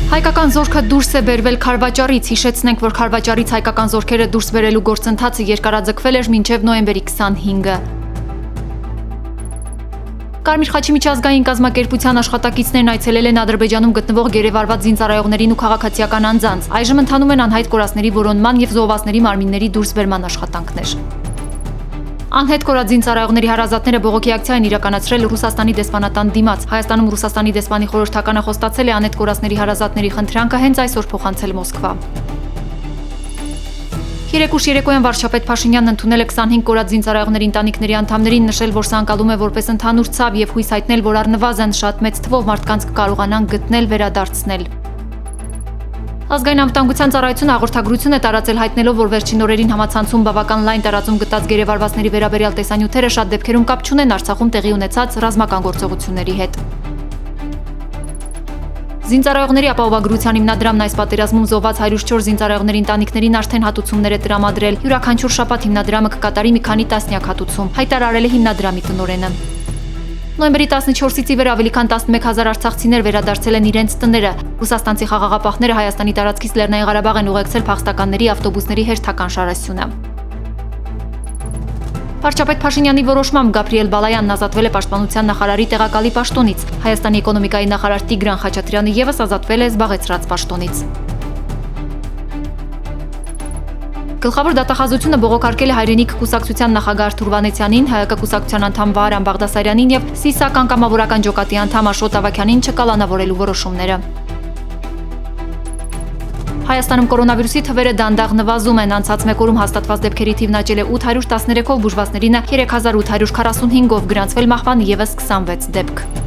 Հայկական զորքը դուրս է բերվել Քարվաճառից, հիշեցնենք, որ Քարվաճառից հայկական զորքերը դուրս բերելու գործընթացը երկարաձգվել էր մինչև նոյեմբերի 25-ը։ Կարմիր խաչի միջազգային կազմակերպության աշխատակիցներն այցելել են Ադրբեջանում գտնվող գերեվարված զինծառայողներին ու քաղաքացիական անձանց։ Այժմ ընթանում են անհայտ կորածների որոնման եւ զոհվածների մարմինների դուրսբերման աշխատանքներ։ Անհետ կորած զինծառայողների հարազատները բողոքի ակցիա են իրականացրել Ռուսաստանի դեսպանատան դիմաց։ Հայաստանում Ռուսաստանի դեսպանի խորհրդականը խոստացել է անհետ կորածների հարազատների խնդրանքը հենց այսօր փոխանցել Մոսկվա։ Երեկուշ երեկոյան վարչապետ Փաշինյանն ընդունել է 25 կորած զինծառայողների ընտանիքների անդամներին, նշել, որ սա անցալում է որպես ընդհանուր ցավ եւ հույս հայտնել, որ առնվազն շատ մեծ թվով մարդկանց կկարողանան գտնել, վերադարձնել։ Ազգային անվտանգության ծառայությունը հաղորդագրություն է տարածել հայտնելով, որ վերջին օրերին համացանցում բավական լայն տարածում գտած գերեվարվածների վերաբերյալ տեսանյութերը շատ դեպքերում կապ չունեն Արցախում տեղի ունեցած ռազմական գործողությունների հետ։ Զինծառայողների ապահովագրության հիմնադրամն այս պատերազմում զոհված 104 զինծառայողների ընտանիքներին արդեն հատուցումներ է տրամադրել։ Յուրաքանչյուր շաբաթ հիմնադրամը կկատարի մի քանի տասնյակ հատուցում, հայտարարել է հիմնադրամի տնօրենը։ Նոյեմբերի 14-ից ի վեր ավելի քան 11,000 արցախցիներ վերադարձել են իրենց տները։ Ռուսաստանցի խաղաղապահները Հայաստանի տարածքից Լեռնային Ղարաբաղ են ուղեկցել փախստականների ավտոբուսների հերթական շարասյունը։ Վարչապետ Փաշինյանի որոշմամբ Գաբրիել Բալայանն ազատվել է պաշտպանության նախարարի տեղակալի պաշտոնից։ Հայաստանի էկոնոմիկայի նախարար Տիգրան Խաչատրյանը ևս ազատվել է զբաղեցրած պաշտոնից։ Գլխավոր դատախազությունը բողոքարկել է Հայրենիք կուսակցության նախագահ Արթուր Վանեցյանին, ՀՀԿ կուսակցության անդամ Վահրամ Բաղդասարյանին եւ ՍԻՍԱԿ անկամավորական ջոկատի անդամ Աշոտ Ավագյանին չկալանավորելու որոշումները։ Հայաստանում կորոնավիրուսի թվերը դանդաղ նվազում են, անցած մեկ օրում հաստատված դեպքերի թիվն աճել է 813-ով, բուժվածներինը 3845-ով, գրանցվել մահվան ևս 26 դեպք։